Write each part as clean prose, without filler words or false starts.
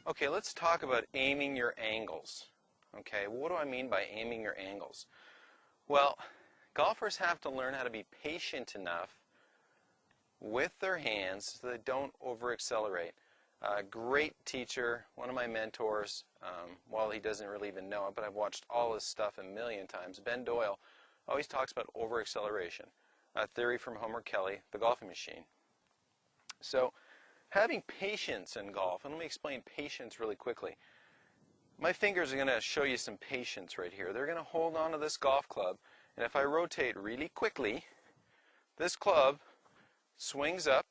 Okay, let's talk about aiming your angles. Okay, what do I mean by aiming your angles? Well, golfers have to learn how to be patient enough with their hands so they don't over-accelerate. A great teacher, one of my mentors, well, he doesn't really even know it, but I've watched all his stuff a million times. Ben Doyle always talks about over-acceleration, a theory from Homer Kelly, the golfing machine. So, having patience in golf, and let me explain patience really quickly. My fingers are going to show you some patience right here. They're going to hold on to this golf club, and if I rotate really quickly, this club swings up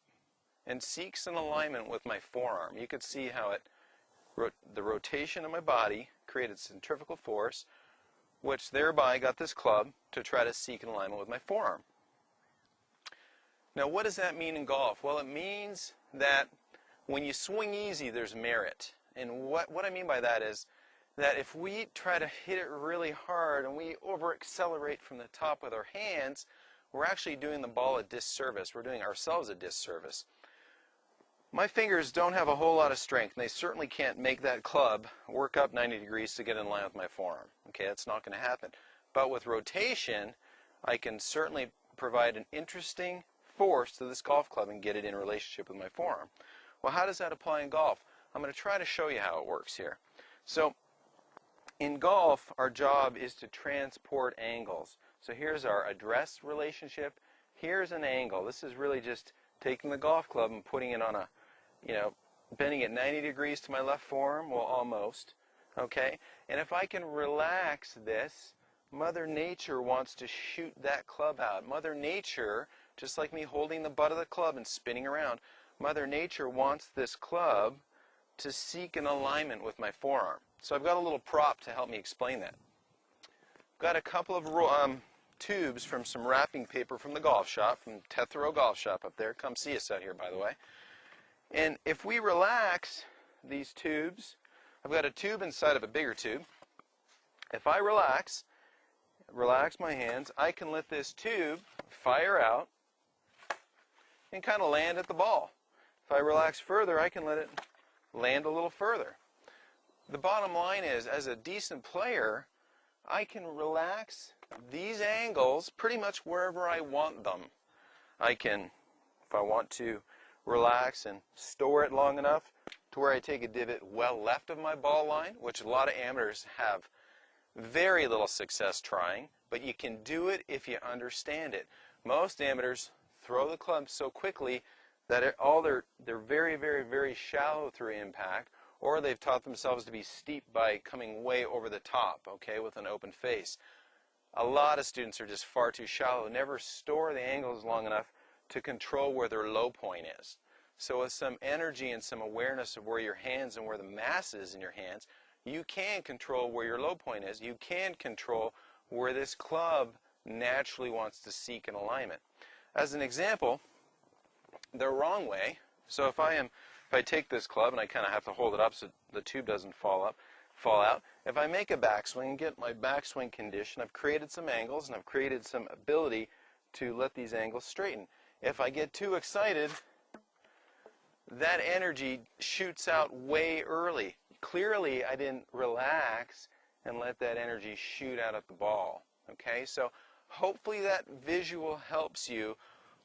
and seeks an alignment with my forearm. You could see how the rotation of my body created centrifugal force, which thereby got this club to try to seek an alignment with my forearm. Now, what does that mean in golf? Well, it means that when you swing easy, there's merit. And what I mean by that is that if we try to hit it really hard and we over-accelerate from the top with our hands, we're actually doing the ball a disservice. We're doing ourselves a disservice. My fingers don't have a whole lot of strength, and they certainly can't make that club work up 90 degrees to get in line with my forearm. Okay, that's not going to happen. But with rotation, I can certainly provide an interesting force to this golf club and get it in relationship with my forearm. Well, how does that apply in golf? I'm going to try to show you how it works here. So, in golf, our job is to transport angles. So here's our address relationship. Here's an angle. This is really just taking the golf club and putting it on a, bending it 90 degrees to my left forearm. Well, almost. Okay? And if I can relax this, Mother Nature wants to shoot that club out. Mother Nature, just like me holding the butt of the club and spinning around, Mother Nature wants this club to seek an alignment with my forearm. So I've got a little prop to help me explain that. I've got a couple of tubes from some wrapping paper from the golf shop, from Tethero Golf Shop up there. Come see us out here, by the way. And if we relax these tubes, I've got a tube inside of a bigger tube. If I relax my hands, I can let this tube fire out and kind of land at the ball. If I relax further, I can let it land a little further. The bottom line is, as a decent player, I can relax these angles pretty much wherever I want them. I can, if I want to, relax and store it long enough to where I take a divot well left of my ball line, which a lot of amateurs have very little success trying, but you can do it if you understand it. Most amateurs throw the club so quickly that they're very, very, very shallow through impact, or they've taught themselves to be steep by coming way over the top, okay, with an open face. A lot of students are just far too shallow, never store the angles long enough to control where their low point is. So with some energy and some awareness of where your hands and where the mass is in your hands, you can control where your low point is. You can control where this club naturally wants to seek an alignment. As an example, the wrong way, so if I take this club and I kind of have to hold it up so the tube doesn't fall out, if I make a backswing and get my backswing condition, I've created some angles and I've created some ability to let these angles straighten. If I get too excited, that energy shoots out way early. Clearly, I didn't relax and let that energy shoot out at the ball. Okay, so hopefully that visual helps you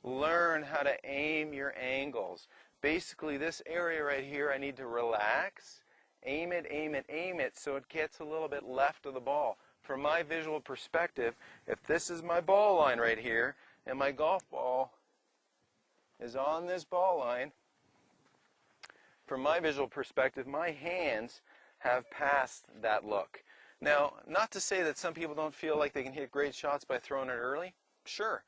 learn how to aim your angles. Basically, this area right here, I need to relax, aim it, aim it, aim it, so it gets a little bit left of the ball. From my visual perspective, if this is my ball line right here, and my golf ball is on this ball line, from my visual perspective, my hands have passed that look. Now, not to say that some people don't feel like they can hit great shots by throwing it early. Sure.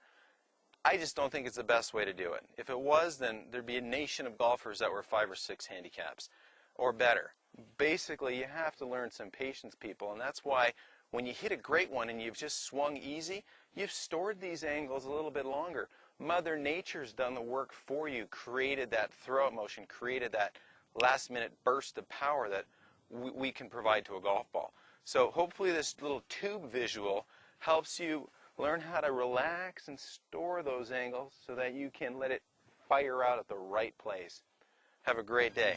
I just don't think it's the best way to do it. If it was, then there'd be a nation of golfers that were 5 or 6 handicaps or better. Basically, you have to learn some patience, people, and that's why when you hit a great one and you've just swung easy, you've stored these angles a little bit longer. Mother Nature's done the work for you, created that throw-out motion, created that last-minute burst of power that we can provide to a golf ball. So hopefully this little tube visual helps you learn how to relax and store those angles so that you can let it fire out at the right place. Have a great day.